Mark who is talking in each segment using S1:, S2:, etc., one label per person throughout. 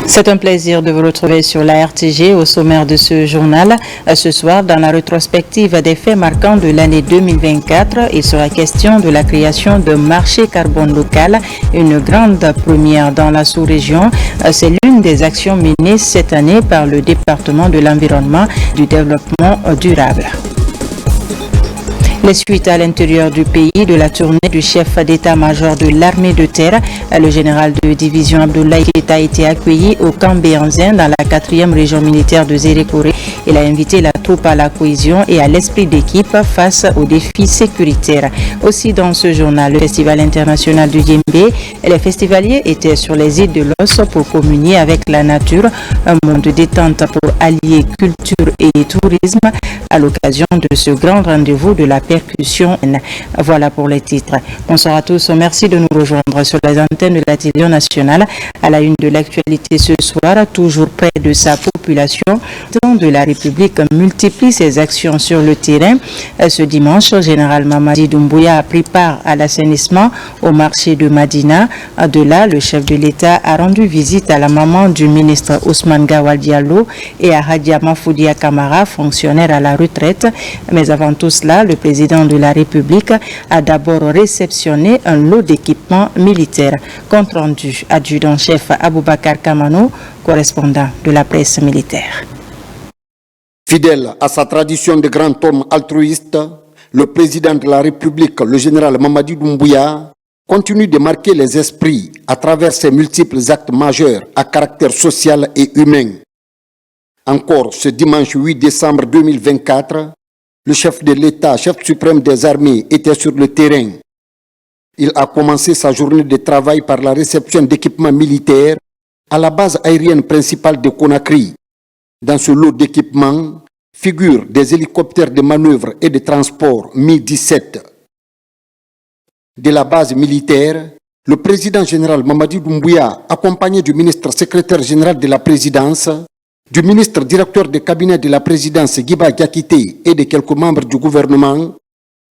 S1: C'est un plaisir de vous retrouver sur la RTG au sommaire de ce journal. Ce soir, dans la rétrospective des faits marquants de l'année 2024, il sera question de la création d'un marché carbone local, une grande première dans la sous-région. C'est l'une des actions menées cette année par le département de l'environnement et du développement durable. Les suites à l'intérieur du pays de la tournée du chef d'état-major de l'armée de terre, le général de division Abdoulaye Keïta a été accueilli au camp Béanzin dans la 4e région militaire de Zérékoré. Il a invité la troupe à la cohésion et à l'esprit d'équipe face aux défis sécuritaires. Aussi dans ce journal, le Festival international du Yémbé, les festivaliers étaient sur les îles de l'Os pour communier avec la nature, un monde de détente pour allier culture et tourisme à l'occasion de ce grand rendez-vous de la percussion. Voilà pour les titres. Bonsoir à tous. Merci de nous rejoindre sur les antennes de la télévision nationale. À la une de l'actualité ce soir, toujours près de sa population, le président de la République multiplie ses actions sur le terrain. Ce dimanche, le général Mamadi Doumbouya a pris part à l'assainissement au marché de Madina. De là, le chef de l'État a rendu visite à la maman du ministre Ousmane Gawal Diallo et à Hadia Mafoudia Kamara, fonctionnaire à la retraite. Mais avant tout cela, le président de la République a d'abord réceptionné un lot d'équipements militaires. Compte rendu, adjudant-chef Aboubakar Kamano, correspondant de la presse militaire.
S2: Fidèle à sa tradition de grand homme altruiste, le président de la République, le général Mamadi Doumbouya, continue de marquer les esprits à travers ses multiples actes majeurs à caractère social et humain. Encore ce dimanche 8 décembre 2024, le chef de l'État, chef suprême des armées, était sur le terrain. Il a commencé sa journée de travail par la réception d'équipements militaires à la base aérienne principale de Conakry. Dans ce lot d'équipements figurent des hélicoptères de manœuvre et de transport Mi-17. De la base militaire, le président général Mamadi Doumbouya, accompagné du ministre secrétaire général de la présidence, du ministre directeur de cabinet de la présidence Guiba Diakité et de quelques membres du gouvernement,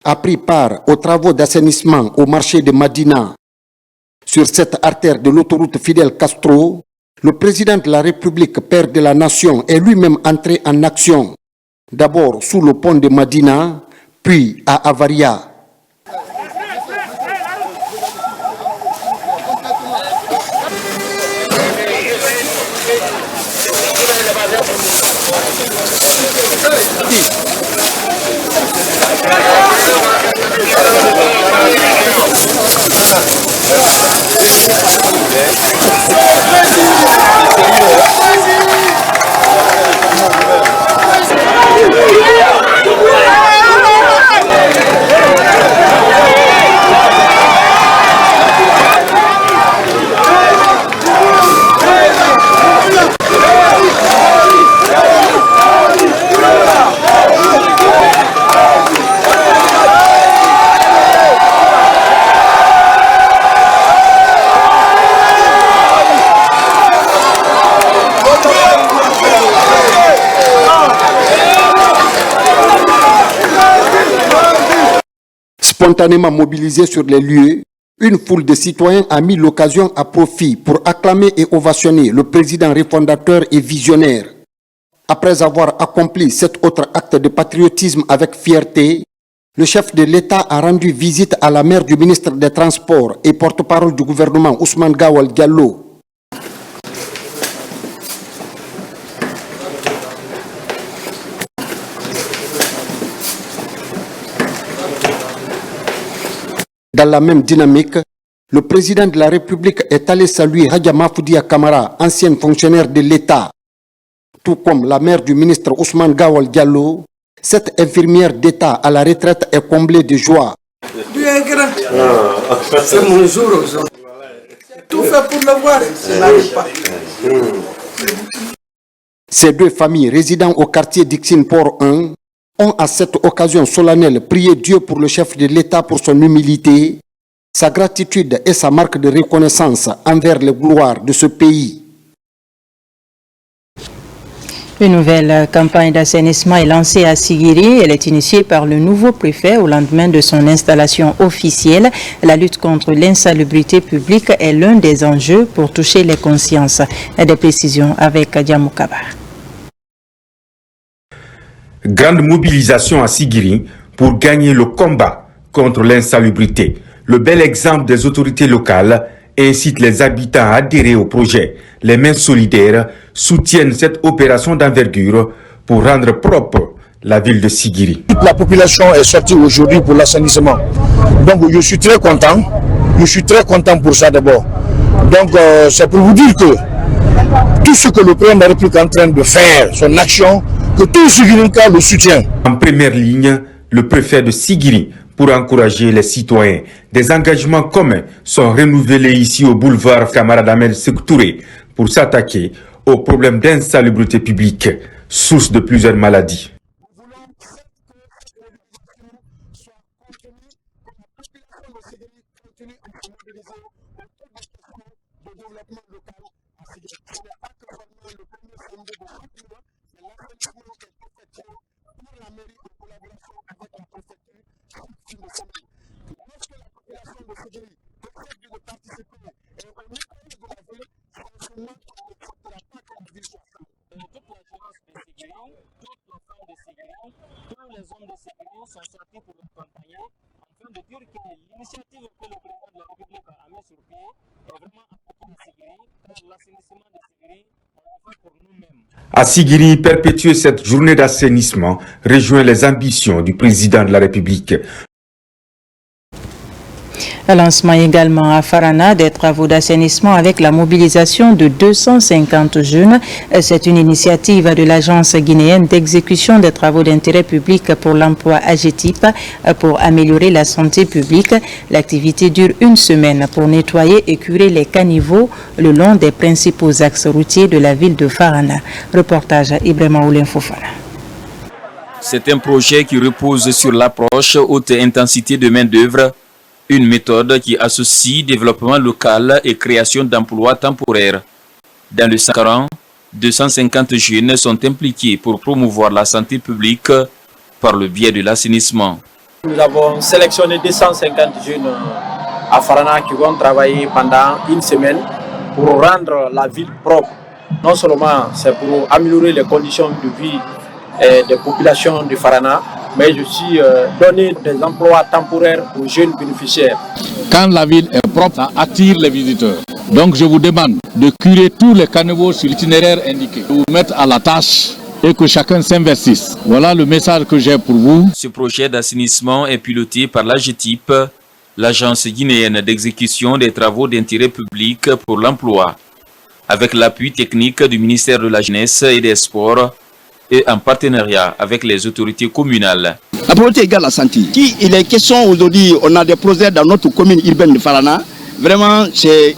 S2: a pris part aux travaux d'assainissement au marché de Madina. Sur cette artère de l'autoroute Fidel Castro, le président de la République, père de la nation, est lui-même entré en action. D'abord sous le pont de Madina, puis à Avaria. Spontanément mobilisés sur les lieux, une foule de citoyens a mis l'occasion à profit pour acclamer et ovationner le président réfondateur et visionnaire. Après avoir accompli cet autre acte de patriotisme avec fierté, le chef de l'État a rendu visite à la mère du ministre des Transports et porte-parole du gouvernement Ousmane Gawal Diallo. Dans la même dynamique, le président de la République est allé saluer Hadia Mafoudia Kamara, ancienne fonctionnaire de l'État. Tout comme la mère du ministre Ousmane Gawal Diallo, cette infirmière d'État à la retraite est comblée de joie.
S3: Bien grand, c'est mon jour aujourd'hui. Tout fait pour le voir, ça n'arrive pas.
S2: Ces deux familles résidant au quartier Dixine Port 1 ont à cette occasion solennelle prié Dieu pour le chef de l'État pour son humilité, sa gratitude et sa marque de reconnaissance envers les gloires de ce pays.
S1: Une nouvelle campagne d'assainissement est lancée à Sigiri. Elle est initiée par le nouveau préfet au lendemain de son installation officielle. La lutte contre l'insalubrité publique est l'un des enjeux pour toucher les consciences. Des précisions avec Diamou Kabar.
S4: Grande mobilisation à Sigiri pour gagner le combat contre l'insalubrité. Le bel exemple des autorités locales incite les habitants à adhérer au projet. Les mains solidaires soutiennent cette opération d'envergure pour rendre propre la ville de Sigiri.
S5: Toute la population est sortie aujourd'hui pour l'assainissement. Donc je suis très content. Je suis très content pour ça d'abord. Donc c'est pour vous dire que tout ce que le président de la République est en train de faire, son action, que tout le Sigirienka le soutient.
S4: En première ligne, le préfet de Sigiri pour encourager les citoyens. Des engagements communs sont renouvelés ici au boulevard Camarade Ahmed Sékou Touré pour s'attaquer aux problèmes d'insalubrité publique, source de plusieurs maladies. À Sigiri, perpétuer cette journée d'assainissement rejoint les ambitions du président de la République.
S1: Lancement également à Farana des travaux d'assainissement avec la mobilisation de 250 jeunes. C'est une initiative de l'Agence guinéenne d'exécution des travaux d'intérêt public pour l'emploi AGETIP pour améliorer la santé publique. L'activité dure une semaine pour nettoyer et curer les caniveaux le long des principaux axes routiers de la ville de Farana. Reportage Ibrahima Oulin Fofana.
S6: C'est un projet qui repose sur l'approche haute intensité de main-d'œuvre. Une méthode qui associe développement local et création d'emplois temporaires. Dans le 140, 250 jeunes sont impliqués pour promouvoir la santé publique par le biais de l'assainissement.
S7: Nous avons sélectionné 250 jeunes à Farana qui vont travailler pendant une semaine pour rendre la ville propre. Non seulement c'est pour améliorer les conditions de vie des populations de Farana, mais aussi donner des emplois temporaires aux jeunes bénéficiaires.
S8: Quand la ville est propre, ça attire les visiteurs. Donc je vous demande de curer tous les caniveaux sur l'itinéraire indiqué, de vous mettre à la tâche et que chacun s'investisse. Voilà le message que j'ai pour vous.
S6: Ce projet d'assainissement est piloté par l'AGETIP, l'Agence guinéenne d'exécution des travaux d'intérêt public pour l'emploi, avec l'appui technique du ministère de la Jeunesse et des Sports, et en partenariat avec les autorités communales.
S9: La priorité égale la santé. Si il est question aujourd'hui, on a des projets dans notre commune urbaine de Farana, vraiment c'est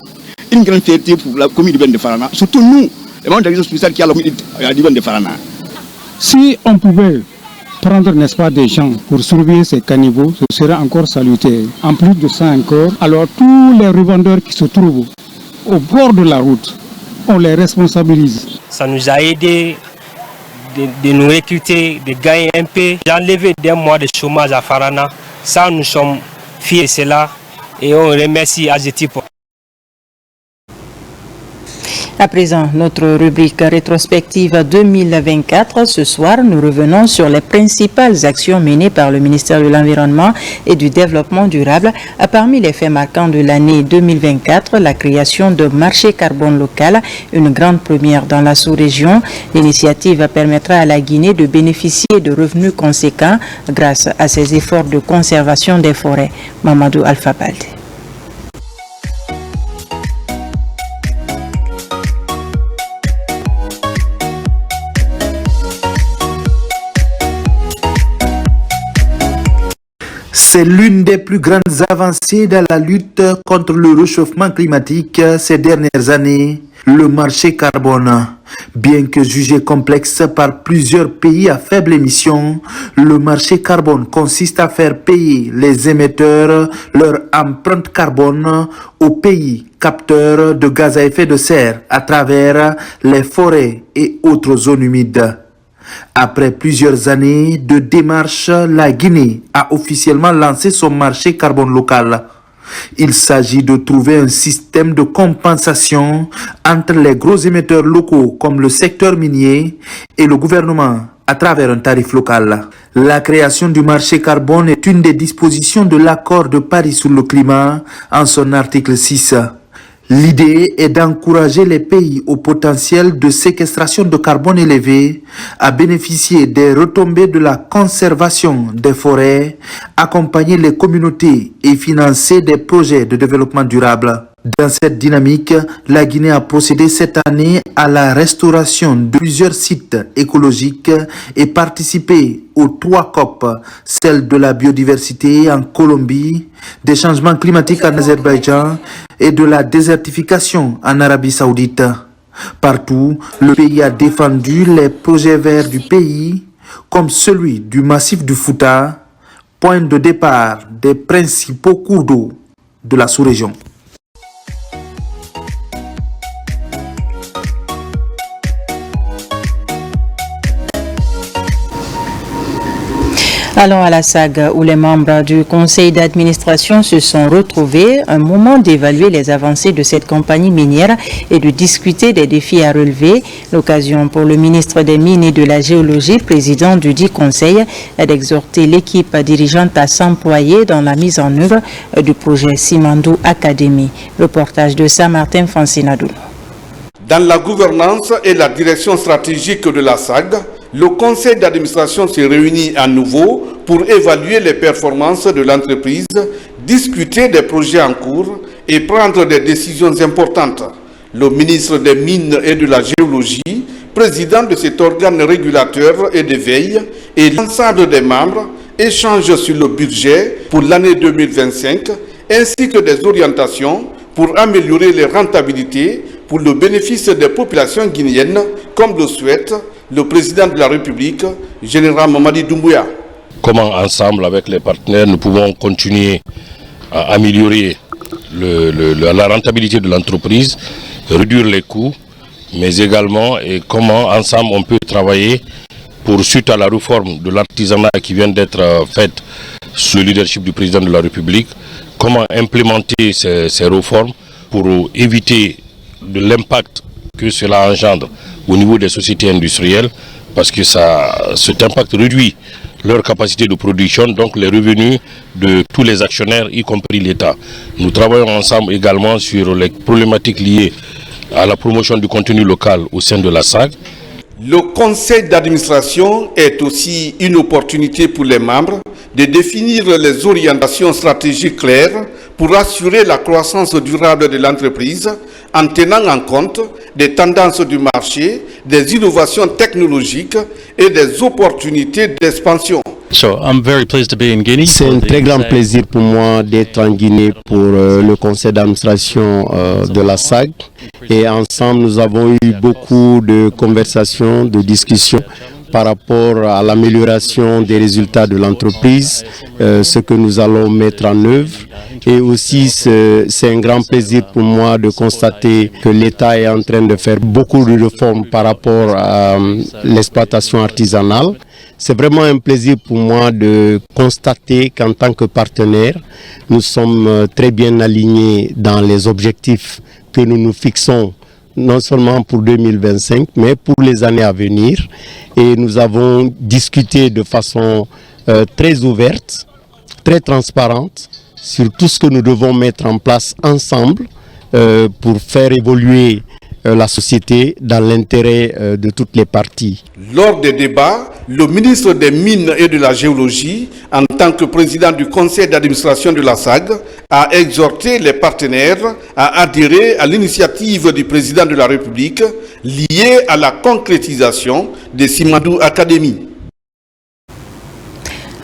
S9: une grande fierté pour la commune urbaine de Farana, surtout nous, les membres de la spéciale qui a la commune urbaine de Farana.
S10: Si on pouvait prendre, n'est-ce pas, des gens pour surveiller ces caniveaux, ce serait encore salutaire. En plus de ça encore, alors tous les revendeurs qui se trouvent au bord de la route, on les responsabilise.
S11: Ça nous a aidé de nous recruter, de gagner un peu. J'ai enlevé des mois de chômage à Farana. Ça, nous sommes fiers de cela et on remercie AGETIP.
S1: À présent, notre rubrique rétrospective 2024. Ce soir, nous revenons sur les principales actions menées par le ministère de l'Environnement et du Développement durable. Parmi les faits marquants de l'année 2024, la création de marché carbone local, une grande première dans la sous-région. L'initiative permettra à la Guinée de bénéficier de revenus conséquents grâce à ses efforts de conservation des forêts. Mamadou Alpha Balde.
S12: C'est l'une des plus grandes avancées dans la lutte contre le réchauffement climatique ces dernières années, le marché carbone. Bien que jugé complexe par plusieurs pays à faible émission, le marché carbone consiste à faire payer les émetteurs leur empreinte carbone aux pays capteurs de gaz à effet de serre à travers les forêts et autres zones humides. Après plusieurs années de démarches, la Guinée a officiellement lancé son marché carbone local. Il s'agit de trouver un système de compensation entre les gros émetteurs locaux comme le secteur minier et le gouvernement à travers un tarif local. La création du marché carbone est une des dispositions de l'accord de Paris sur le climat en son article 6. L'idée est d'encourager les pays au potentiel de séquestration de carbone élevé à bénéficier des retombées de la conservation des forêts, accompagner les communautés et financer des projets de développement durable. Dans cette dynamique, la Guinée a procédé cette année à la restauration de plusieurs sites écologiques et participé aux 3 COP, celle de la biodiversité en Colombie, des changements climatiques en Azerbaïdjan et de la désertification en Arabie Saoudite. Partout, le pays a défendu les projets verts du pays, comme celui du massif du Fouta, point de départ des principaux cours d'eau de la sous-région.
S1: Allons à la SAG où les membres du conseil d'administration se sont retrouvés, un moment d'évaluer les avancées de cette compagnie minière et de discuter des défis à relever. L'occasion pour le ministre des Mines et de la Géologie, président du dit conseil, d'exhorter l'équipe dirigeante à s'employer dans la mise en œuvre du projet Simandou Academy. Reportage de Saint-Martin Fancinadou.
S13: Dans la gouvernance et la direction stratégique de la SAG, le conseil d'administration se réunit à nouveau pour évaluer les performances de l'entreprise, discuter des projets en cours et prendre des décisions importantes. Le ministre des Mines et de la Géologie, président de cet organe régulateur et de veille, et l'ensemble des membres échangent sur le budget pour l'année 2025 ainsi que des orientations pour améliorer les rentabilités pour le bénéfice des populations guinéennes, comme le souhaite le président de la République, général Mamadi Doumbouya.
S14: Comment ensemble, avec les partenaires, nous pouvons continuer à améliorer la rentabilité de l'entreprise, réduire les coûts, mais également et comment ensemble on peut travailler pour, suite à la réforme de l'artisanat qui vient d'être faite sous le leadership du président de la République, comment implémenter ces réformes pour éviter de l'impact que cela engendre au niveau des sociétés industrielles, parce que cet impact réduit leur capacité de production, donc les revenus de tous les actionnaires, y compris l'État. Nous travaillons ensemble également sur les problématiques liées à la promotion du contenu local au sein de la SAG.
S13: Le conseil d'administration est aussi une opportunité pour les membres de définir les orientations stratégiques claires pour assurer la croissance durable de l'entreprise en tenant en compte des tendances du marché, des innovations technologiques et des opportunités d'expansion.
S15: C'est un très grand plaisir pour moi d'être en Guinée pour le conseil d'administration de la SAG. Et ensemble, nous avons eu beaucoup de conversations, de discussions par rapport à l'amélioration des résultats de l'entreprise, ce que nous allons mettre en œuvre. Et aussi, c'est un grand plaisir pour moi de constater que l'État est en train de faire beaucoup de réformes par rapport à l'exploitation artisanale. C'est vraiment un plaisir pour moi de constater qu'en tant que partenaire, nous sommes très bien alignés dans les objectifs que nous nous fixons, non seulement pour 2025, mais pour les années à venir. Et nous avons discuté de façon très ouverte, très transparente, sur tout ce que nous devons mettre en place ensemble pour faire évoluer la société dans l'intérêt de toutes les parties.
S13: Lors des débats, le ministre des Mines et de la Géologie, en tant que président du conseil d'administration de la SAG, a exhorté les partenaires à adhérer à l'initiative du président de la République liée à la concrétisation des Simandou Academy.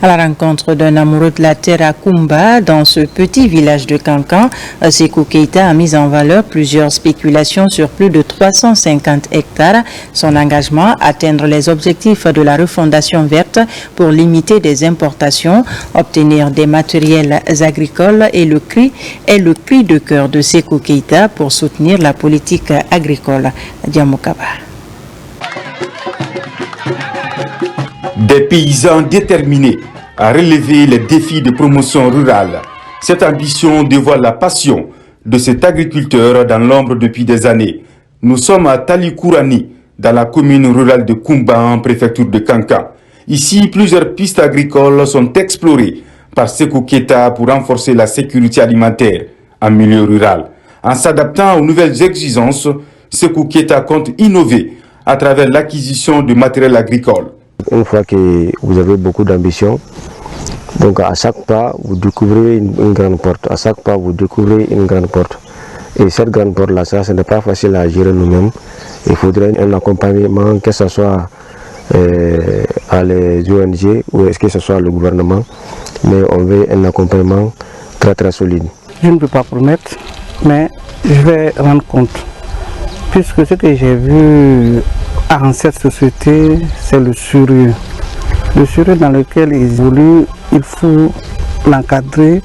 S1: À la rencontre d'un amoureux de la terre à Kumba, dans ce petit village de Kankan, Sékou Keïta a mis en valeur plusieurs spéculations sur plus de 350 hectares. Son engagement, atteindre les objectifs de la refondation verte pour limiter des importations, obtenir des matériels agricoles est le cri de cœur de Sékou Keïta pour soutenir la politique agricole. Diamokaba.
S4: Des paysans déterminés à relever les défis de promotion rurale. Cette ambition dévoile la passion de cet agriculteur dans l'ombre depuis des années. Nous sommes à Talikourani, dans la commune rurale de Kumba, en préfecture de Kankan. Ici, plusieurs pistes agricoles sont explorées par Sékou Keïta pour renforcer la sécurité alimentaire en milieu rural. En s'adaptant aux nouvelles exigences, Sékou Keïta compte innover à travers l'acquisition de matériel agricole.
S16: Une fois que vous avez beaucoup d'ambition, donc à chaque pas, vous découvrez une grande porte. À chaque pas, vous découvrez une grande porte. Et cette grande porte-là, ça, ce n'est pas facile à gérer nous-mêmes. Il faudrait un accompagnement, que ce soit à les ONG ou est-ce que ce soit le gouvernement. Mais on veut un accompagnement très très solide.
S17: Je ne peux pas promettre, mais je vais rendre compte. Puisque ce que j'ai vu en cette société, c'est le sérieux. Le sérieux dans lequel il évolue, il faut l'encadrer,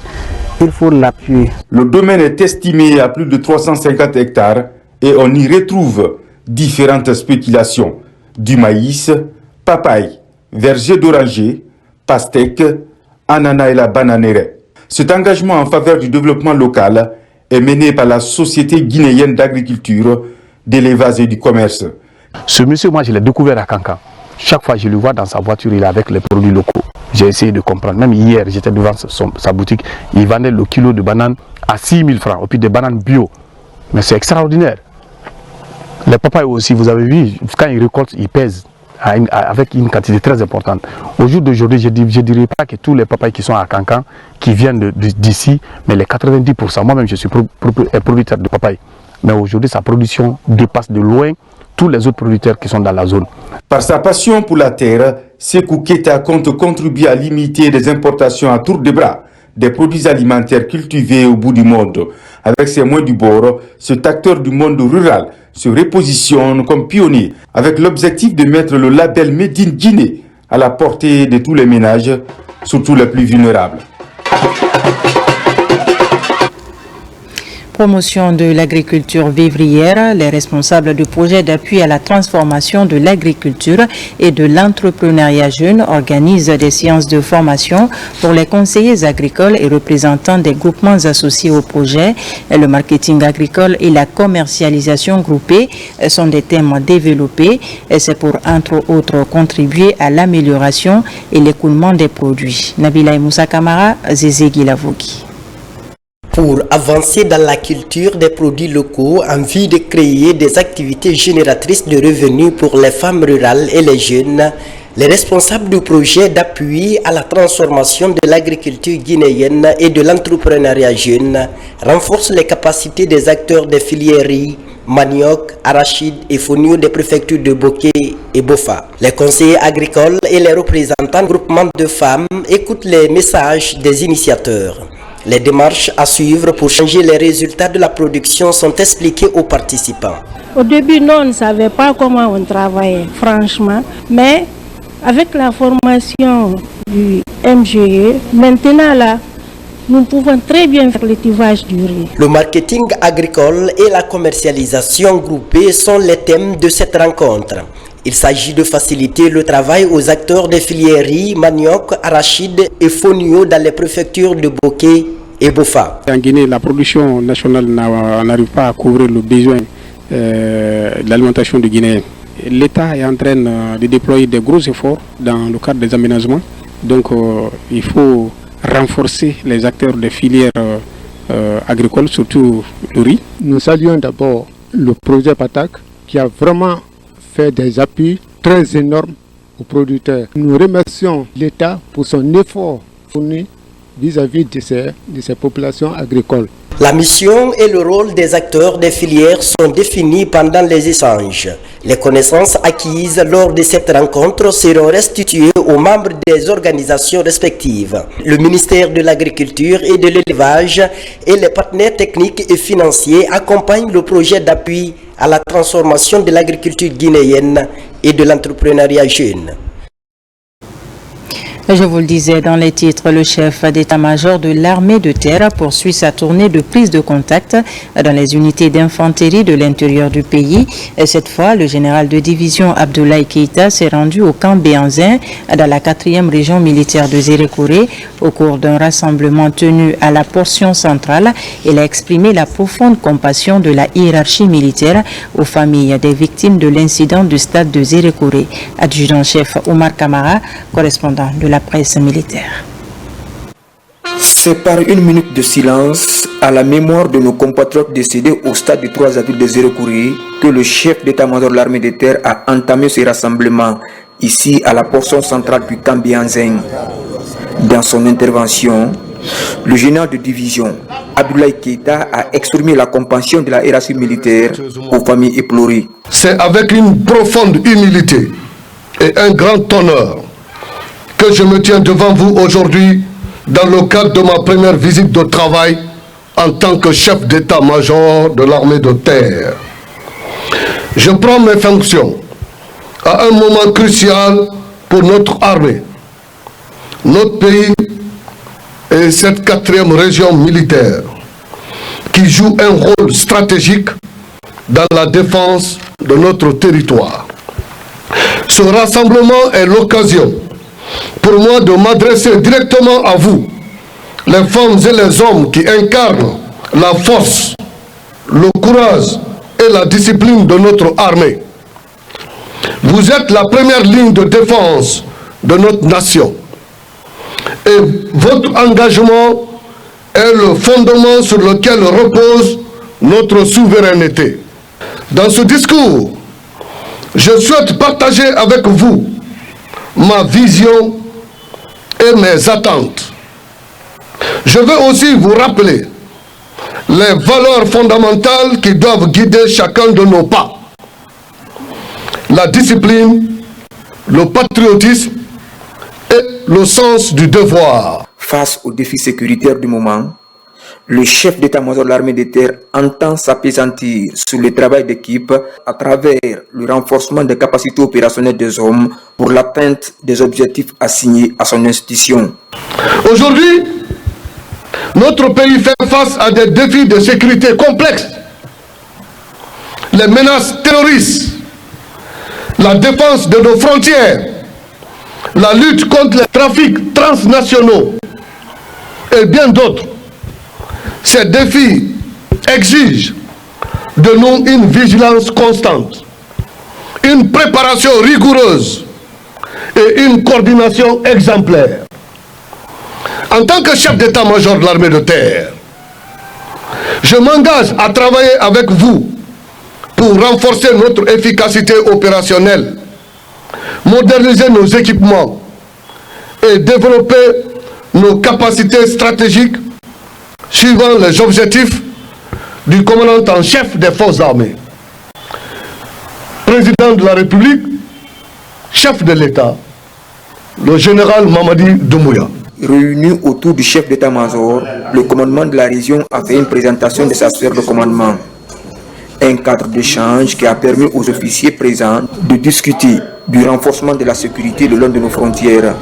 S17: il faut l'appuyer.
S4: Le domaine est estimé à plus de 350 hectares et on y retrouve différentes spéculations. Du maïs, papaye, verger d'oranger, pastèque, ananas et la bananeraie. Cet engagement en faveur du développement local est mené par la Société guinéenne d'agriculture, d'élevage et du commerce.
S18: Ce monsieur, moi je l'ai découvert à Kankan. Chaque fois que je le vois dans sa voiture, il est avec les produits locaux. J'ai essayé de comprendre. Même hier, j'étais devant sa boutique. Il vendait le kilo de bananes à 6 000 francs. Et puis des bananes bio. Mais c'est extraordinaire. Les papayes aussi, vous avez vu, quand ils récoltent, ils pèsent avec une quantité très importante. Au jour d'aujourd'hui, je ne dirais pas que tous les papayes qui sont à Kankan, qui viennent d'ici, mais les 90%. Moi-même, je suis producteur de papaye. Mais aujourd'hui, sa production dépasse de loin tous les autres producteurs qui sont dans la zone.
S4: Par sa passion pour la terre, Sékou Keïta compte contribuer à limiter les importations à tour de bras des produits alimentaires cultivés au bout du monde. Avec ses moyens du bord, cet acteur du monde rural se repositionne comme pionnier avec l'objectif de mettre le label Made in Guinée à la portée de tous les ménages, surtout les plus vulnérables.
S1: Promotion de l'agriculture vivrière, les responsables du projet d'appui à la transformation de l'agriculture et de l'entrepreneuriat jeune organisent des séances de formation pour les conseillers agricoles et représentants des groupements associés au projet. Le marketing agricole et la commercialisation groupée sont des thèmes développés et c'est pour, entre autres, contribuer à l'amélioration et l'écoulement des produits. Nabila Moussa Kamara, Zézé Guilavogui.
S19: Pour avancer dans la culture des produits locaux en vue de créer des activités génératrices de revenus pour les femmes rurales et les jeunes, les responsables du projet d'appui à la transformation de l'agriculture guinéenne et de l'entrepreneuriat jeune renforcent les capacités des acteurs des filières riz, manioc, arachide et fonio des préfectures de Boké et Bofa. Les conseillers agricoles et les représentants de groupements de femmes écoutent les messages des initiateurs. Les démarches à suivre pour changer les résultats de la production sont expliquées aux participants.
S20: Au début, nous, on ne savait pas comment on travaillait, franchement. Mais avec la formation du MGE, maintenant, là, nous pouvons très bien faire le tivage du riz.
S19: Le marketing agricole et la commercialisation groupée sont les thèmes de cette rencontre. Il s'agit de faciliter le travail aux acteurs des filières riz, manioc, arachide et fonio dans les préfectures de Boké et Bofa.
S10: En Guinée, la production nationale n'arrive pas à couvrir le besoin de l'alimentation du Guinéen. L'État est en train de déployer des gros efforts dans le cadre des aménagements. Donc il faut renforcer les acteurs des filières agricoles, surtout le riz.
S21: Nous saluons d'abord le projet PATAC qui a vraiment fait des appuis très énormes aux producteurs. Nous remercions l'État pour son effort fourni vis-à-vis de ces populations agricoles.
S19: La mission et le rôle des acteurs des filières sont définis pendant les échanges. Les connaissances acquises lors de cette rencontre seront restituées aux membres des organisations respectives. Le ministère de l'Agriculture et de l'Élevage et les partenaires techniques et financiers accompagnent le projet d'appui à la transformation de l'agriculture guinéenne et de l'entrepreneuriat jeune.
S1: Je vous le disais dans les titres, le chef d'état-major de l'armée de terre poursuit sa tournée de prise de contact dans les unités d'infanterie de l'intérieur du pays. Et cette fois, le général de division Abdoulaye Keïta s'est rendu au camp Béanzin dans la 4e région militaire de Zérékoré. Au cours d'un rassemblement tenu à la portion centrale, il a exprimé la profonde compassion de la hiérarchie militaire aux familles des victimes de l'incident du stade de Zérékoré. Adjudant-chef Omar Kamara, correspondant de la presse militaire.
S3: C'est par une minute de silence à la mémoire de nos compatriotes décédés au stade du 3 avril de Zérékoré que le chef d'état-major de l'armée de terre a entamé ce rassemblement ici à la portion centrale du camp Béanzin. Dans son intervention, le général de division Abdoulaye Keïta a exprimé la compassion de la hiérarchie militaire aux familles éplorées.
S5: C'est avec une profonde humilité et un grand honneur que je me tiens devant vous aujourd'hui dans le cadre de ma première visite de travail en tant que chef d'état-major de l'armée de terre. Je prends mes fonctions à un moment crucial pour notre armée, notre pays et cette 4e région militaire qui joue un rôle stratégique dans la défense de notre territoire. Ce rassemblement est l'occasion pour moi de m'adresser directement à vous, les femmes et les hommes qui incarnent la force, le courage et la discipline de notre armée. Vous êtes la première ligne de défense de notre nation. Et votre engagement est le fondement sur lequel repose notre souveraineté. Dans ce discours, je souhaite partager avec vous ma vision et mes attentes. Je veux aussi vous rappeler les valeurs fondamentales qui doivent guider chacun de nos pas. La discipline, le patriotisme et le sens du devoir.
S3: Face aux défis sécuritaires du moment, le chef d'état-major de l'armée de terre entend s'appesantir sur le travail d'équipe à travers le renforcement des capacités opérationnelles des hommes pour l'atteinte des objectifs assignés à son institution.
S5: Aujourd'hui, notre pays fait face à des défis de sécurité complexes. Les menaces terroristes, la défense de nos frontières, la lutte contre les trafics transnationaux et bien d'autres. Ces défis exigent de nous une vigilance constante, une préparation rigoureuse et une coordination exemplaire. En tant que chef d'état-major de l'armée de terre, je m'engage à travailler avec vous pour renforcer notre efficacité opérationnelle, moderniser nos équipements et développer nos capacités stratégiques suivant les objectifs du commandant en chef des forces armées. Président de la République, chef de l'État, le général Mamadi Doumbouya.
S3: Réuni autour du chef d'état-major, le commandement de la région a fait une présentation de sa sphère de commandement. Un cadre d'échange qui a permis aux officiers présents de discuter du renforcement de la sécurité le long de nos frontières.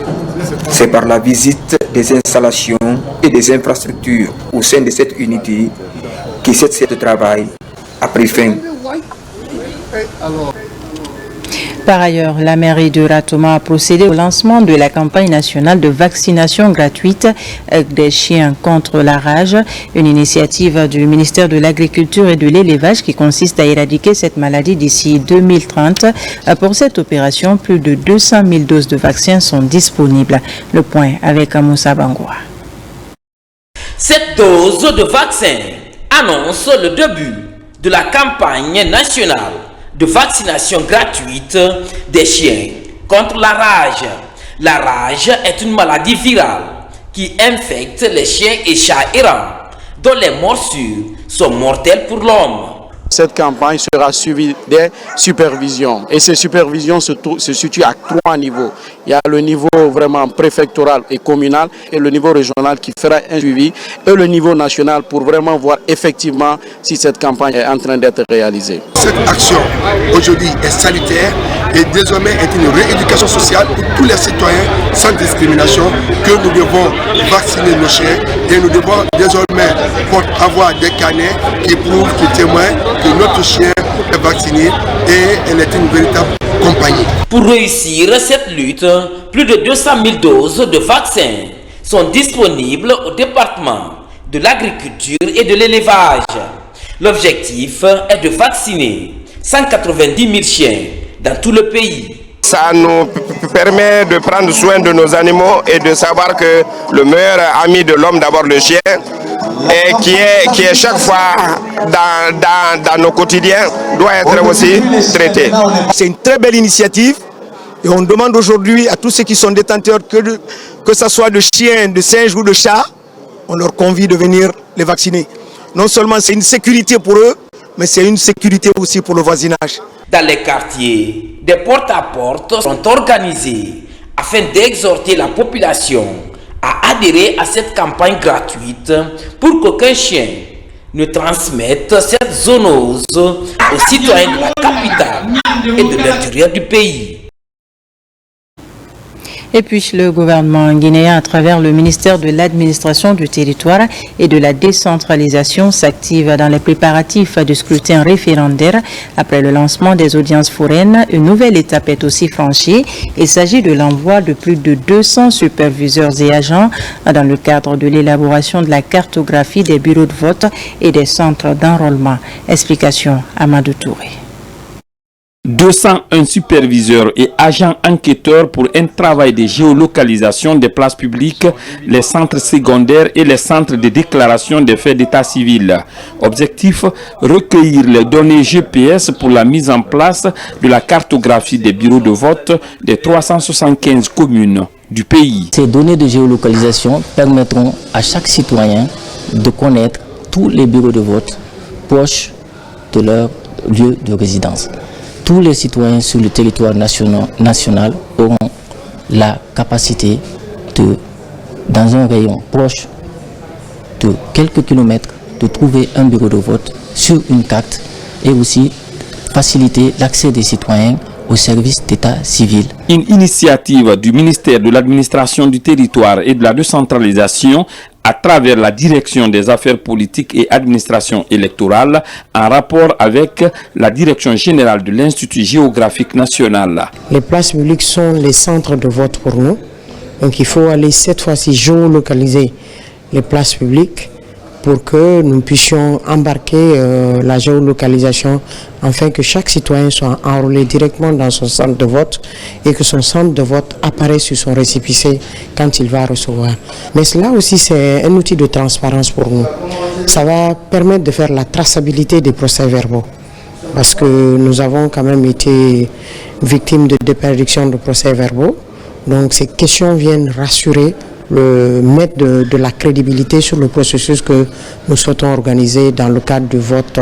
S3: C'est par la visite des installations et des infrastructures au sein de cette unité que cette série de travail a pris fin.
S1: Par ailleurs, la mairie de Ratoma a procédé au lancement de la campagne nationale de vaccination gratuite des chiens contre la rage, une initiative du ministère de l'Agriculture et de l'Élevage qui consiste à éradiquer cette maladie d'ici 2030. Pour cette opération, plus de 200 000 doses de vaccins sont disponibles. Le point avec Moussa Bangoua.
S22: Cette dose de vaccin annonce le début de la campagne nationale de vaccination gratuite des chiens contre la rage. La rage est une maladie virale qui infecte les chiens et chats errants dont les morsures sont mortelles pour l'homme.
S2: Cette campagne sera suivie des supervisions. Et ces supervisions se situent à 3 niveaux. Il y a le niveau vraiment préfectoral et communal et le niveau régional qui fera un suivi et le niveau national pour vraiment voir effectivement si cette campagne est en train d'être réalisée.
S7: Cette action aujourd'hui est salutaire et désormais est une rééducation sociale pour tous les citoyens sans discrimination que nous devons vacciner nos chiens et nous devons désormais avoir des carnets qui prouvent, qui témoignent que notre chien est vacciné et elle est une véritable compagnie.
S22: Pour réussir cette lutte, plus de 200 000 doses de vaccins sont disponibles au département de l'agriculture et de l'élevage. L'objectif est de vacciner 190 000 chiens dans tout le pays.
S23: Ça nous permet de prendre soin de nos animaux et de savoir que le meilleur ami de l'homme, d'abord le chien, et qui est chaque fois dans nos quotidiens, doit être aussi traité.
S2: C'est une très belle initiative et on demande aujourd'hui à tous ceux qui sont détenteurs, que ce soit de chiens, de singes ou de chats, on leur convie de venir les vacciner. Non seulement c'est une sécurité pour eux, mais c'est une sécurité aussi pour le voisinage.
S22: Dans les quartiers, des porte-à-porte sont organisés afin d'exhorter la population à adhérer à cette campagne gratuite pour qu'aucun chien ne transmette cette zoonose aux citoyens de la capitale et de l'intérieur du pays.
S1: Et puis le gouvernement guinéen, à travers le ministère de l'administration du territoire et de la décentralisation, s'active dans les préparatifs du scrutin référendaire. Après le lancement des audiences foraines, une nouvelle étape est aussi franchie. Il s'agit de l'envoi de plus de 200 superviseurs et agents dans le cadre de l'élaboration de la cartographie des bureaux de vote et des centres d'enrôlement. Explication Amadou Touré.
S24: 201 superviseurs et agents enquêteurs pour un travail de géolocalisation des places publiques, les centres secondaires et les centres de déclaration des faits d'état civil. Objectif, recueillir les données GPS pour la mise en place de la cartographie des bureaux de vote des 375 communes du pays.
S25: Ces données de géolocalisation permettront à chaque citoyen de connaître tous les bureaux de vote proches de leur lieu de résidence. Tous les citoyens sur le territoire national auront la capacité de, dans un rayon proche de quelques kilomètres, de trouver un bureau de vote sur une carte et aussi faciliter l'accès des citoyens au service d'état civil.
S24: Une initiative du ministère de l'administration du territoire et de la décentralisation à travers la direction des affaires politiques et administration électorale en rapport avec la direction générale de l'Institut géographique national.
S26: Les places publiques sont les centres de vote pour nous. Donc il faut aller cette fois-ci géolocaliser les places publiques pour que nous puissions embarquer la géolocalisation afin que chaque citoyen soit enrôlé directement dans son centre de vote et que son centre de vote apparaisse sur son récépissé quand il va recevoir. Mais cela aussi c'est un outil de transparence pour nous. Ça va permettre de faire la traçabilité des procès-verbaux parce que nous avons quand même été victimes de déperdiction de procès-verbaux. Donc ces questions viennent rassurer, mettre de la crédibilité sur le processus que nous souhaitons organiser dans le cadre du vote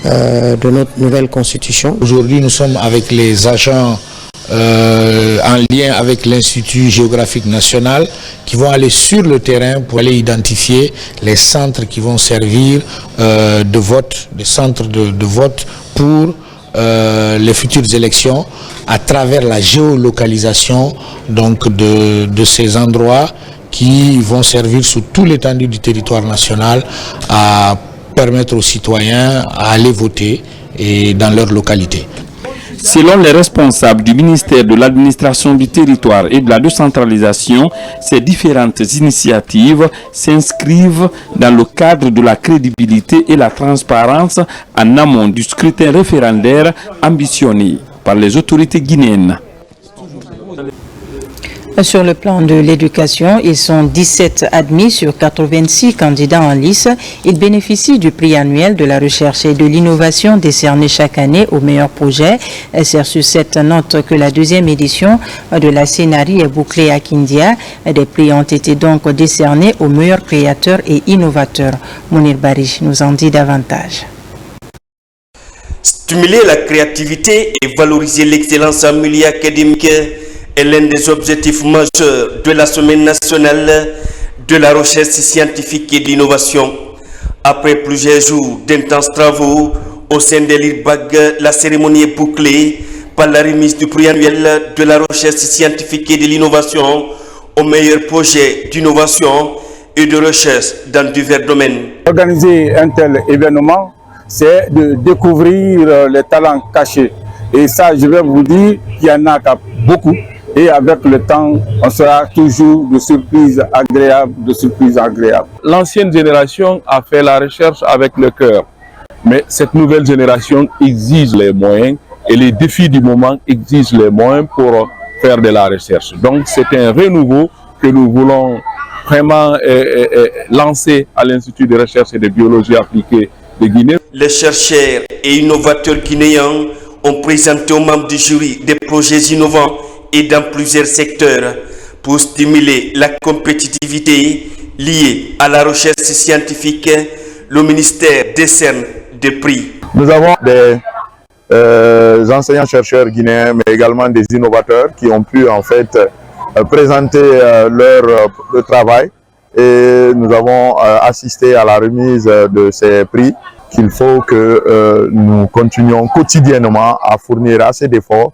S26: de notre nouvelle constitution.
S5: Aujourd'hui, nous sommes avec les agents en lien avec l'Institut géographique national qui vont aller sur le terrain pour aller identifier les centres qui vont servir de vote, des centres de vote pour les futures élections à travers la géolocalisation donc de ces endroits qui vont servir sur tout l'étendue du territoire national à permettre aux citoyens à aller voter et dans leur localité.
S24: Selon les responsables du ministère de l'administration du territoire et de la décentralisation, ces différentes initiatives s'inscrivent dans le cadre de la crédibilité et la transparence en amont du scrutin référendaire ambitionné par les autorités guinéennes.
S1: Sur le plan de l'éducation, ils sont 17 admis sur 86 candidats en lice. Ils bénéficient du prix annuel de la recherche et de l'innovation décerné chaque année aux meilleurs projets. C'est sur cette note que la deuxième édition de la Scénarii est bouclée à Kindia. Des prix ont été donc décernés aux meilleurs créateurs et innovateurs. Mounir Bari nous en dit davantage.
S6: Stimuler la créativité et valoriser l'excellence en milieu académique est l'un des objectifs majeurs de la Semaine nationale de la recherche scientifique et de l'innovation. Après plusieurs jours d'intenses travaux au sein de l'IRBAG, la cérémonie est bouclée par la remise du prix annuel de la recherche scientifique et de l'innovation aux meilleurs projets d'innovation et de recherche dans divers domaines.
S8: Organiser un tel événement, c'est de découvrir les talents cachés. Et ça, je vais vous dire qu'il y en a beaucoup. Et avec le temps, on sera toujours de surprises agréables,
S9: L'ancienne génération a fait la recherche avec le cœur. Mais cette nouvelle génération exige les moyens et les défis du moment exigent les moyens pour faire de la recherche. Donc c'est un renouveau que nous voulons vraiment lancer à l'Institut de recherche et de biologie appliquée de Guinée.
S6: Les chercheurs et innovateurs guinéens ont présenté aux membres du jury des projets innovants et dans plusieurs secteurs pour stimuler la compétitivité liée à la recherche scientifique. Le ministère décerne des prix.
S8: Nous avons des enseignants-chercheurs guinéens, mais également des innovateurs qui ont pu en fait présenter leur travail et nous avons assisté à la remise de ces prix qu'il faut que nous continuions quotidiennement à fournir assez d'efforts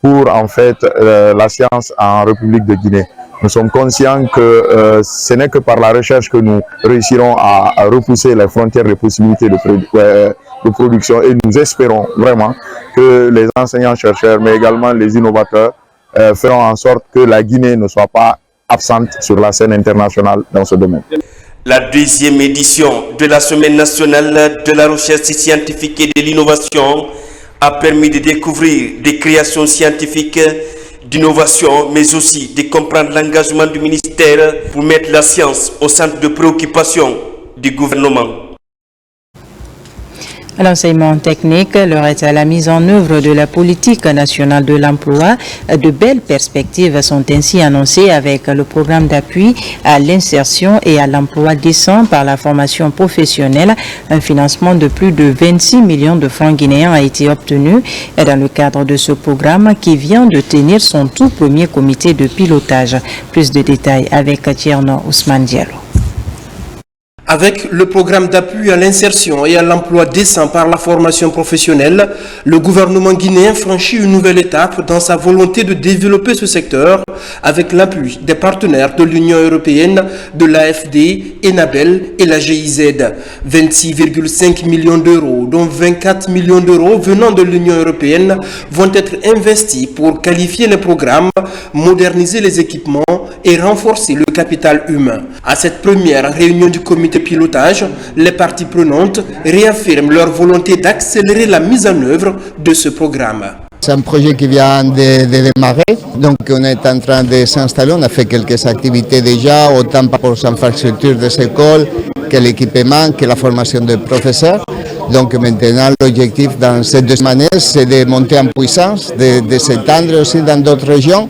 S8: pour en fait la science en République de Guinée. Nous sommes conscients que ce n'est que par la recherche que nous réussirons à repousser les frontières des possibilités de production et nous espérons vraiment que les enseignants-chercheurs mais également les innovateurs feront en sorte que la Guinée ne soit pas absente sur la scène internationale dans ce domaine.
S6: La deuxième édition de la Semaine nationale de la recherche scientifique et de l'innovation a permis de découvrir des créations scientifiques, d'innovation, mais aussi de comprendre l'engagement du ministère pour mettre la science au centre de préoccupation du gouvernement.
S1: L'enseignement technique leur est à la mise en œuvre de la politique nationale de l'emploi. De belles perspectives sont ainsi annoncées avec le programme d'appui à l'insertion et à l'emploi décent par la formation professionnelle. Un financement de plus de 26 millions de francs guinéens a été obtenu dans le cadre de ce programme qui vient de tenir son tout premier comité de pilotage. Plus de détails avec Tierno Ousmane Diallo.
S11: Avec le programme d'appui à l'insertion et à l'emploi décent par la formation professionnelle, le gouvernement guinéen franchit une nouvelle étape dans sa volonté de développer ce secteur avec l'appui des partenaires de l'Union européenne, de l'AFD, Enabel et la GIZ. 26,5 millions d'euros, dont 24 millions d'euros venant de l'Union européenne, vont être investis pour qualifier les programmes, moderniser les équipements et renforcer le capital humain. À cette première réunion du comité de pilotage, les parties prenantes réaffirment leur volonté d'accélérer la mise en œuvre de ce programme.
S12: C'est un projet qui vient de démarrer, donc on est en train de s'installer, on a fait quelques activités déjà, autant pour les infrastructures des écoles, que l'équipement, que la formation des professeurs. Donc maintenant l'objectif dans ces 2 années, c'est de monter en puissance, de s'étendre aussi dans d'autres régions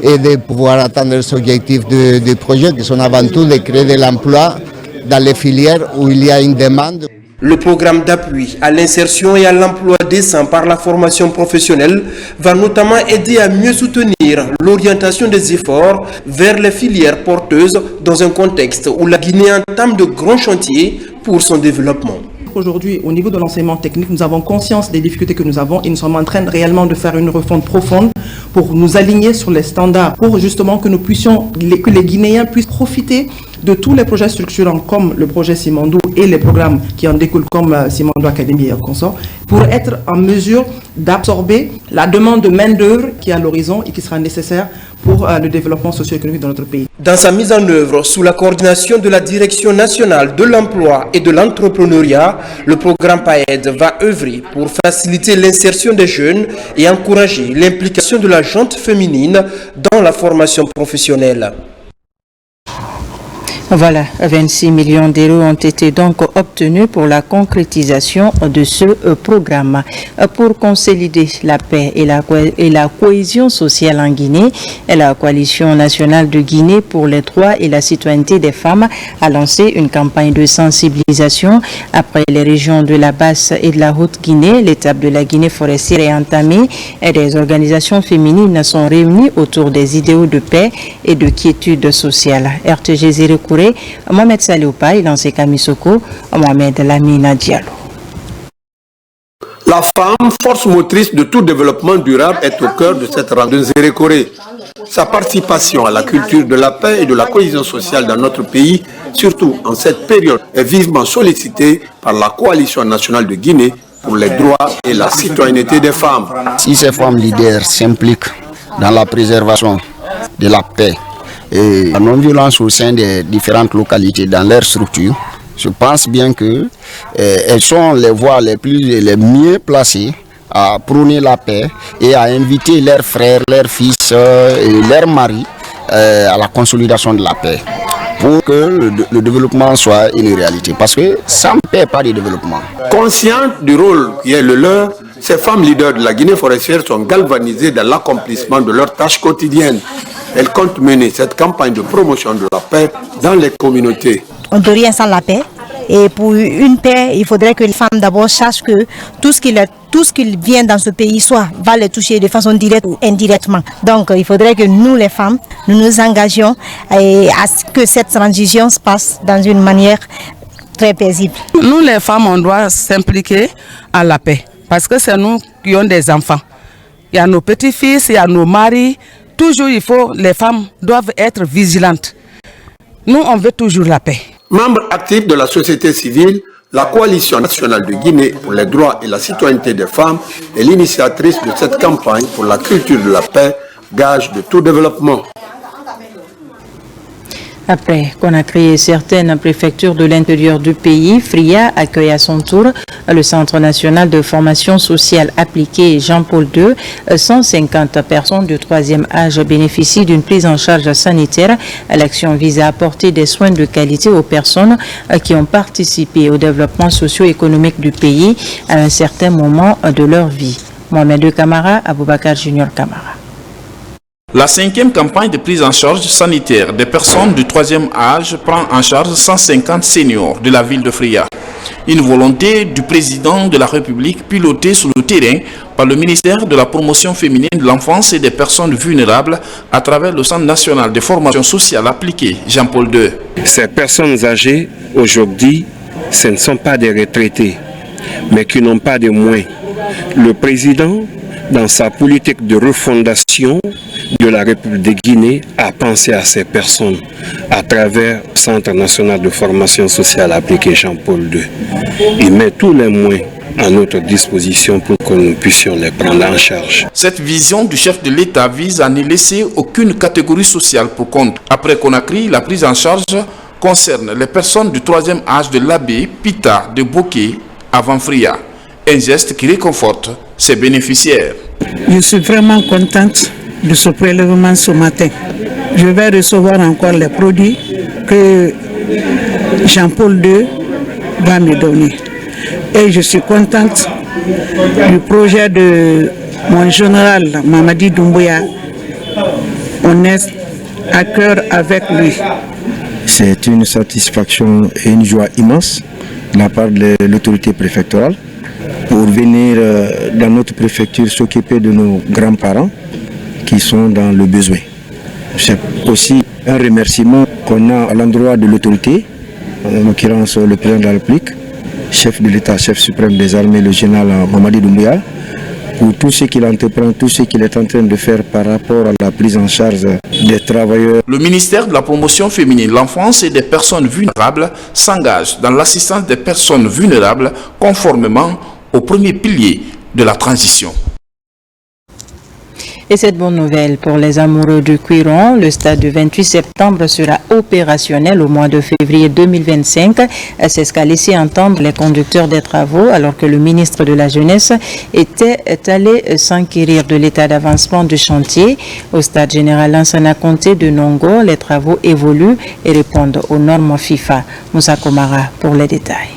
S12: et de pouvoir atteindre les objectifs du projet qui sont avant tout de créer de l'emploi dans les filières où il y a une demande.
S11: Le programme d'appui à l'insertion et à l'emploi décent par la formation professionnelle va notamment aider à mieux soutenir l'orientation des efforts vers les filières porteuses dans un contexte où la Guinée entame de grands chantiers pour son développement.
S14: Aujourd'hui, au niveau de l'enseignement technique, nous avons conscience des difficultés que nous avons et nous sommes en train réellement de faire une refonte profonde pour nous aligner sur les standards, pour justement que nous puissions, que les Guinéens puissent profiter de tous les projets structurants comme le projet Simandou et les programmes qui en découlent comme Simandou Academy et consorts, pour être en mesure d'absorber la demande de main-d'œuvre qui est à l'horizon et qui sera nécessaire pour le développement socio-économique de notre pays.
S11: Dans sa mise en œuvre, sous la coordination de la Direction nationale de l'emploi et de l'entrepreneuriat, le programme PAED va œuvrer pour faciliter l'insertion des jeunes et encourager l'implication de la gente féminine dans la formation professionnelle.
S1: Voilà, 26 millions d'euros ont été donc obtenus pour la concrétisation de ce programme. Pour consolider la paix et la cohésion sociale en Guinée, la Coalition nationale de Guinée pour les droits et la citoyenneté des femmes a lancé une campagne de sensibilisation. Après les régions de la Basse et de la Haute-Guinée, l'étape de la Guinée forestière est entamée et des organisations féminines sont réunies autour des idéaux de paix et de quiétude sociale. RTG Zérekouré, Mohamed Saloupa, Lancé Kamisoko, Mohamed Lamina Diallo.
S4: La femme, force motrice de tout développement durable, est au cœur de cette rencontre de Zérekouré. Sa participation à la culture de la paix et de la cohésion sociale dans notre pays, surtout en cette période, est vivement sollicitée par la Coalition nationale de Guinée pour les droits et la citoyenneté des femmes.
S13: Si ces femmes leaders s'impliquent dans la préservation de la paix et la non-violence au sein des différentes localités dans leurs structures, je pense bien que elles sont les voies les mieux placées à prôner la paix et à inviter leurs frères, leurs fils et leurs maris à la consolidation de la paix pour que le développement soit une réalité. Parce que sans paix, pas de développement.
S4: Conscientes du rôle qui est le leur, ces femmes leaders de la Guinée forestière sont galvanisées dans l'accomplissement de leurs tâches quotidiennes. Elles comptent mener cette campagne de promotion de la paix dans les communautés.
S15: On ne peut rien sans la paix. Et pour une paix, il faudrait que les femmes d'abord sachent que tout ce qui vient dans ce pays va les toucher de façon directe ou indirectement. Donc il faudrait que nous les femmes, nous nous engagions à ce que cette transition se passe dans une manière très paisible.
S16: Nous les femmes, on doit s'impliquer à la paix parce que c'est nous qui avons des enfants. Il y a nos petits-fils, il y a nos maris. Toujours les femmes doivent être vigilantes. Nous, on veut toujours la paix.
S4: Membre actif de la société civile, la Coalition nationale de Guinée pour les droits et la citoyenneté des femmes est l'initiatrice de cette campagne pour la culture de la paix, gage de tout développement.
S1: Après qu'on a créé certaines préfectures de l'intérieur du pays, Fria accueille à son tour le Centre national de formation sociale appliquée Jean-Paul II. 150 personnes du 3e âge bénéficient d'une prise en charge sanitaire. L'action vise à apporter des soins de qualité aux personnes qui ont participé au développement socio-économique du pays à un certain moment de leur vie. Mohamed Kamara, Aboubakar Junior Kamara.
S24: La 5e campagne de prise en charge sanitaire des personnes du 3e âge prend en charge 150 seniors de la ville de Fria. Une volonté du président de la République pilotée sur le terrain par le ministère de la promotion féminine de l'enfance et des personnes vulnérables à travers le Centre national de formation sociale appliquée Jean-Paul II.
S17: Ces personnes âgées, aujourd'hui, ce ne sont pas des retraités, mais qui n'ont pas de moyens. Le président, dans sa politique de refondation de la République de Guinée, a pensé à ces personnes à travers le Centre national de formation sociale appliquée Jean-Paul II. Il met tous les moyens à notre disposition pour que nous puissions les prendre en charge.
S24: Cette vision du chef de l'État vise à ne laisser aucune catégorie sociale pour compte. Après Conakry, la prise en charge concerne les personnes du 3e âge de l'Abbé, Pita, de Bokeh, avant Fria. Un geste qui réconforte ses bénéficiaires.
S18: Je suis vraiment contente de ce prélèvement ce matin. Je vais recevoir encore les produits que Jean-Paul II va me donner. Et je suis contente du projet de mon général Mamadi Doumbouya. On est à cœur avec lui.
S27: C'est une satisfaction et une joie immense de la part de l'autorité préfectorale pour venir dans notre préfecture s'occuper de nos grands-parents qui sont dans le besoin. C'est aussi un remerciement qu'on a à l'endroit de l'autorité, en l'occurrence le président de la République, chef de l'État, chef suprême des armées, le général Mamadi Doumbouya, pour tout ce qu'il entreprend, tout ce qu'il est en train de faire par rapport à la prise en charge des travailleurs.
S24: Le ministère de la promotion féminine, l'enfance et des personnes vulnérables s'engage dans l'assistance des personnes vulnérables conformément au premier pilier de la transition.
S1: Et cette bonne nouvelle pour les amoureux du Cuiron, le stade du 28 septembre sera opérationnel au mois de février 2025. C'est ce qu'a laissé entendre les conducteurs des travaux alors que le ministre de la Jeunesse était allé s'enquérir de l'état d'avancement du chantier. Au stade général Lansana Conté de Nongo, les travaux évoluent et répondent aux normes FIFA. Moussa Komara pour les détails.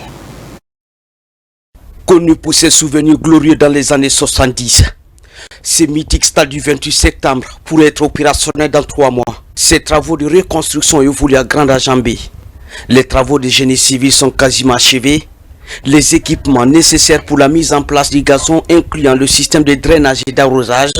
S3: Connu pour ses souvenirs glorieux dans les années 70, ce mythique stade du 28 septembre pourrait être opérationnel dans 3 mois. Ces travaux de reconstruction évoluent à grande enjambée. Les travaux de génie civil sont quasiment achevés. Les équipements nécessaires pour la mise en place du gazon, incluant le système de drainage et d'arrosage,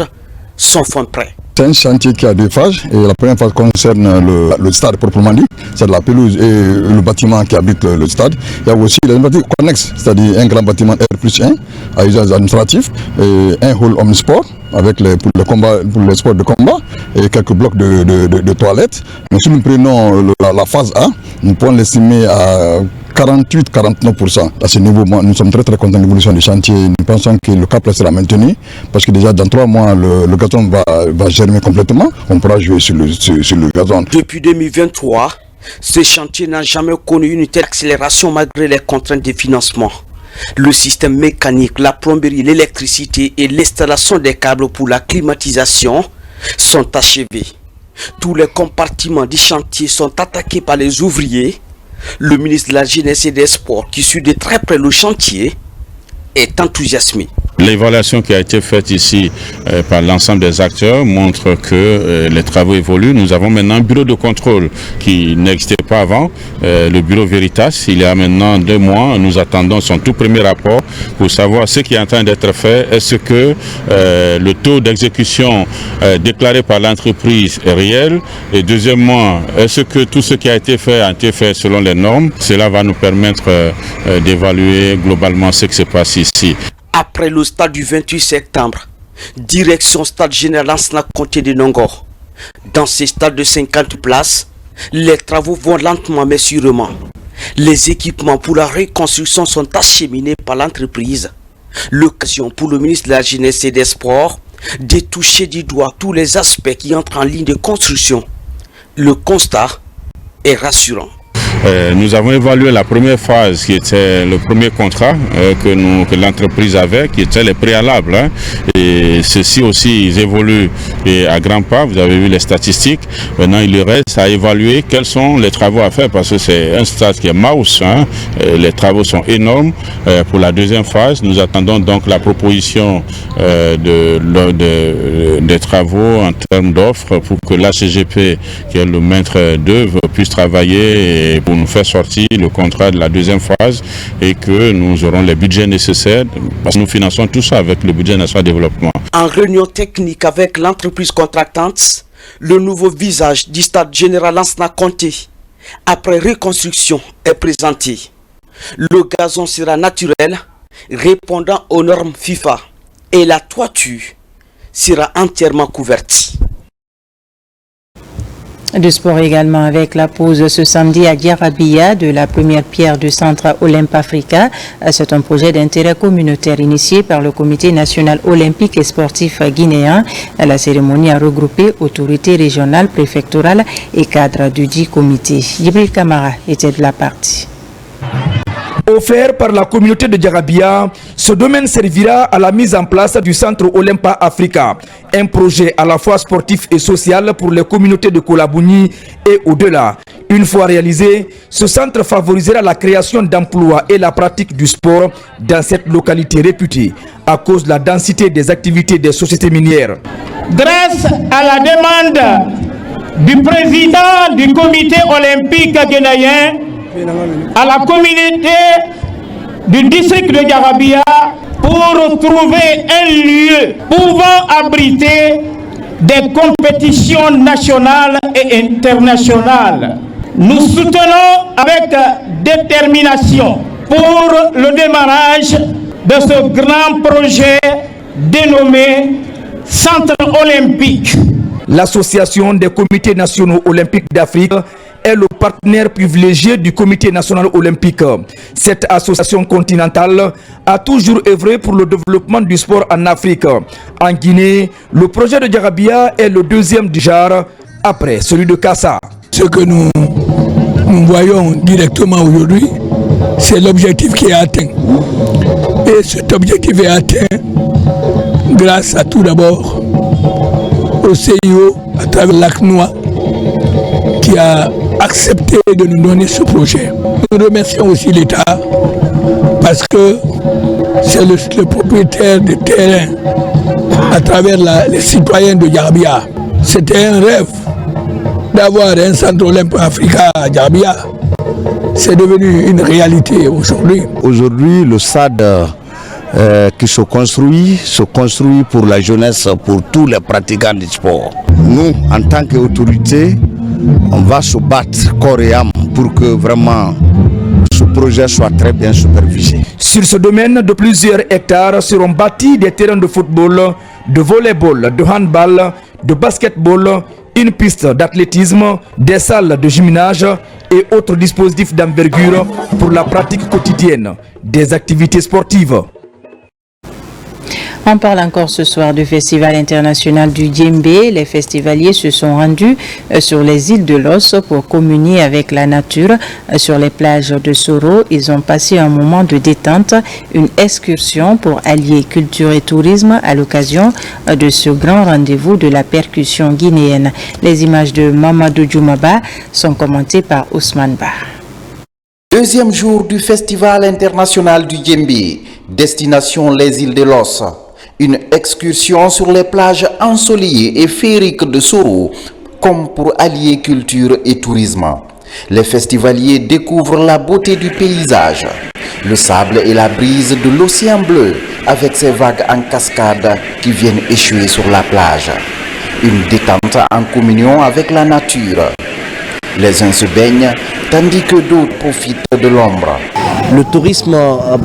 S3: sont prêts.
S7: C'est un chantier qui a 2 phases et la première phase concerne le stade proprement dit, c'est la pelouse et le bâtiment qui habite le stade. Il y a aussi les bâtiments connexes, c'est-à-dire un grand bâtiment R+1 à usage administratif et un hall omnisport avec pour les sports de combat et quelques blocs de toilettes. Mais si nous prenons la phase A, nous pouvons l'estimer à 48-49%. À ce niveau, nous sommes très contents de l'évolution du chantier. Nous pensons que le cap sera maintenu parce que déjà dans 3 mois, le gazon va germer complètement. On pourra jouer sur le gazon.
S3: Depuis 2023, ce chantier n'a jamais connu une telle accélération malgré les contraintes de financement. Le système mécanique, la plomberie, l'électricité et l'installation des câbles pour la climatisation sont achevés. Tous les compartiments du chantier sont attaqués par les ouvriers. Le ministre de la Jeunesse et des Sports, qui suit de très près le chantier, est enthousiasmé.
S10: L'évaluation qui a été faite ici par l'ensemble des acteurs montre que les travaux évoluent. Nous avons maintenant un bureau de contrôle qui n'existait pas avant, le bureau Veritas. Il y a maintenant 2 mois, nous attendons son tout premier rapport pour savoir ce qui est en train d'être fait. Est-ce que le taux d'exécution déclaré par l'entreprise est réel? Et deuxièmement, est-ce que tout ce qui a été fait selon les normes? Cela va nous permettre d'évaluer globalement ce qui se passe ici.
S3: Après le stade du 28 septembre, direction stade général Lansana Conté de Nongo. Dans ces stades de 50 places, les travaux vont lentement mais sûrement. Les équipements pour la reconstruction sont acheminés par l'entreprise. L'occasion pour le ministre de la Jeunesse et des Sports de toucher du doigt tous les aspects qui entrent en ligne de construction. Le constat est rassurant.
S10: Nous avons évalué la première phase qui était le premier contrat que l'entreprise avait, qui était les préalables. Et ceci aussi, ils évoluent à grands pas. Vous avez vu les statistiques. Maintenant, il reste à évaluer quels sont les travaux à faire parce que c'est un stade qui est mouse. Les travaux sont énormes. Pour la deuxième phase, nous attendons donc la proposition des travaux en termes d'offres pour que l'ACGP, qui est le maître d'œuvre, puisse travailler et pour nous faire sortir le contrat de la deuxième phase et que nous aurons les budgets nécessaires parce que nous finançons tout ça avec le budget national de développement.
S3: En réunion technique avec l'entreprise contractante, le nouveau visage du stade général Lansana Conté après reconstruction est présenté. Le gazon sera naturel, répondant aux normes FIFA et la toiture sera entièrement couverte.
S1: Du sport également avec la pause ce samedi à Diarabia de la première pierre du centre Olympe Africa. C'est un projet d'intérêt communautaire initié par le Comité national olympique et sportif guinéen. La cérémonie a regroupé autorités régionales, préfectorales et cadres du dit comité. Jibril Kamara était de la partie.
S19: Offert par la communauté de Diarabia, ce domaine servira à la mise en place du centre Olympa Africa, un projet à la fois sportif et social pour les communautés de Kolabouni et au-delà. Une fois réalisé, ce centre favorisera la création d'emplois et la pratique du sport dans cette localité réputée à cause de la densité des activités des sociétés minières.
S20: Grâce à la demande du président du comité olympique guinéen, à la communauté du district de Diarabia pour trouver un lieu pouvant abriter des compétitions nationales et internationales. Nous soutenons avec détermination pour le démarrage de ce grand projet dénommé Centre olympique.
S19: L'Association des comités nationaux olympiques d'Afrique est le partenaire privilégié du Comité national olympique. Cette association continentale a toujours œuvré pour le développement du sport en Afrique. En Guinée, le projet de Jarabia est le deuxième du genre, après celui de Kassa.
S2: Ce que nous voyons directement aujourd'hui, c'est l'objectif qui est atteint. Et cet objectif est atteint grâce à tout d'abord au CIO à travers l'ACNOA qui a accepté de nous donner ce projet. Nous remercions aussi l'État parce que c'est le propriétaire de terrain à travers les citoyens de Jarabia. C'était un rêve d'avoir un centre olympique africain à Jarabia. C'est devenu une réalité aujourd'hui.
S5: Aujourd'hui, le stade qui se construit pour la jeunesse, pour tous les pratiquants du sport. Nous, en tant qu'autorité, on va se battre corps et âme pour que vraiment ce projet soit très bien supervisé.
S19: Sur ce domaine, de plusieurs hectares seront bâtis des terrains de football, de volleyball, de handball, de basketball, une piste d'athlétisme, des salles de gymnase et autres dispositifs d'envergure pour la pratique quotidienne des activités sportives.
S1: On parle encore ce soir du Festival international du Djembé. Les festivaliers se sont rendus sur les îles de l'Os pour communier avec la nature. Sur les plages de Soro, ils ont passé un moment de détente, une excursion pour allier culture et tourisme à l'occasion de ce grand rendez-vous de la percussion guinéenne. Les images de Mamadou Djoumaba sont commentées par Ousmane Ba.
S21: Deuxième jour du Festival international du Djembé, destination les îles de l'Os. Une excursion sur les plages ensoleillées et féeriques de Soro, comme pour allier culture et tourisme. Les festivaliers découvrent la beauté du paysage, le sable et la brise de l'océan bleu, avec ses vagues en cascade qui viennent échouer sur la plage. Une détente en communion avec la nature. Les uns se baignent, tandis que d'autres profitent de l'ombre.
S22: Le tourisme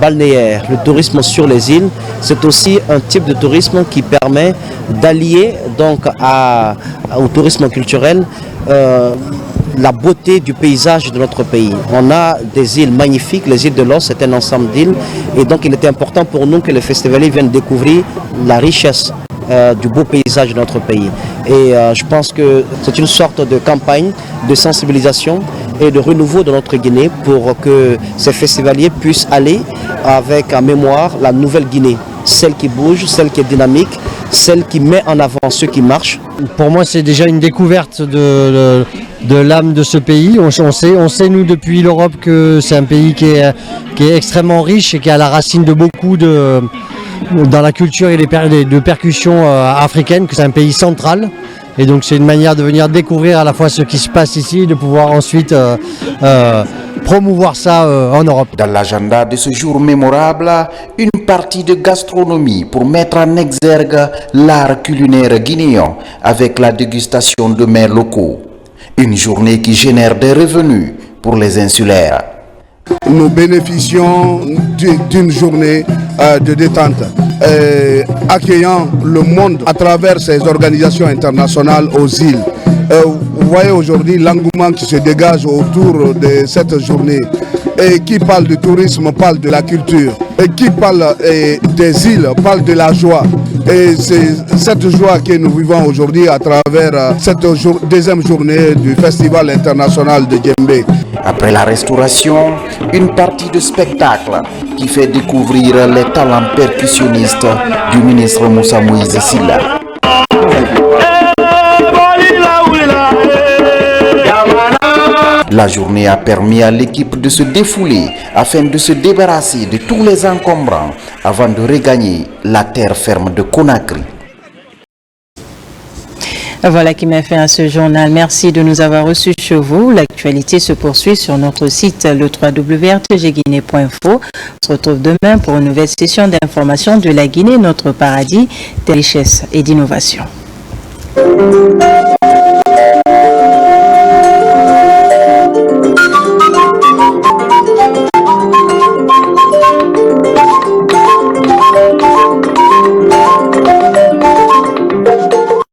S22: balnéaire, le tourisme sur les îles, c'est aussi un type de tourisme qui permet d'allier donc au tourisme culturel la beauté du paysage de notre pays. On a des îles magnifiques, les îles de l'Os, c'est un ensemble d'îles, et donc il était important pour nous que les festivaliers viennent découvrir la richesse du beau paysage de notre pays. Et je pense que c'est une sorte de campagne de sensibilisation et de renouveau de notre Guinée pour que ces festivaliers puissent aller avec en mémoire la nouvelle Guinée, celle qui bouge, celle qui est dynamique, celle qui met en avant ceux qui marchent.
S23: Pour moi, c'est déjà une découverte de l'âme de ce pays. On sait nous depuis l'Europe que c'est un pays qui est extrêmement riche et qui a la racine de beaucoup dans la culture et de percussions africaines, que c'est un pays central. Et donc c'est une manière de venir découvrir à la fois ce qui se passe ici et de pouvoir ensuite promouvoir ça en Europe.
S21: Dans l'agenda de ce jour mémorable, une partie de gastronomie pour mettre en exergue l'art culinaire guinéen avec la dégustation de mets locaux. Une journée qui génère des revenus pour les insulaires.
S25: Nous bénéficions d'une journée de détente, accueillant le monde à travers ces organisations internationales aux îles. Vous voyez aujourd'hui l'engouement qui se dégage autour de cette journée. Et qui parle du tourisme parle de la culture. Et qui parle des îles parle de la joie. Et c'est cette joie que nous vivons aujourd'hui à travers cette deuxième journée du Festival international de Djembé.
S21: Après la restauration, une partie de spectacle qui fait découvrir les talents percussionnistes du ministre Moussa Moïse Silla. La journée a permis à l'équipe de se défouler afin de se débarrasser de tous les encombrants avant de regagner la terre ferme de Conakry.
S1: Voilà qui met fin à ce journal. Merci de nous avoir reçus chez vous. L'actualité se poursuit sur notre site le www.rtgguinée.info. On se retrouve demain pour une nouvelle session d'information de la Guinée, notre paradis de richesse et d'innovation.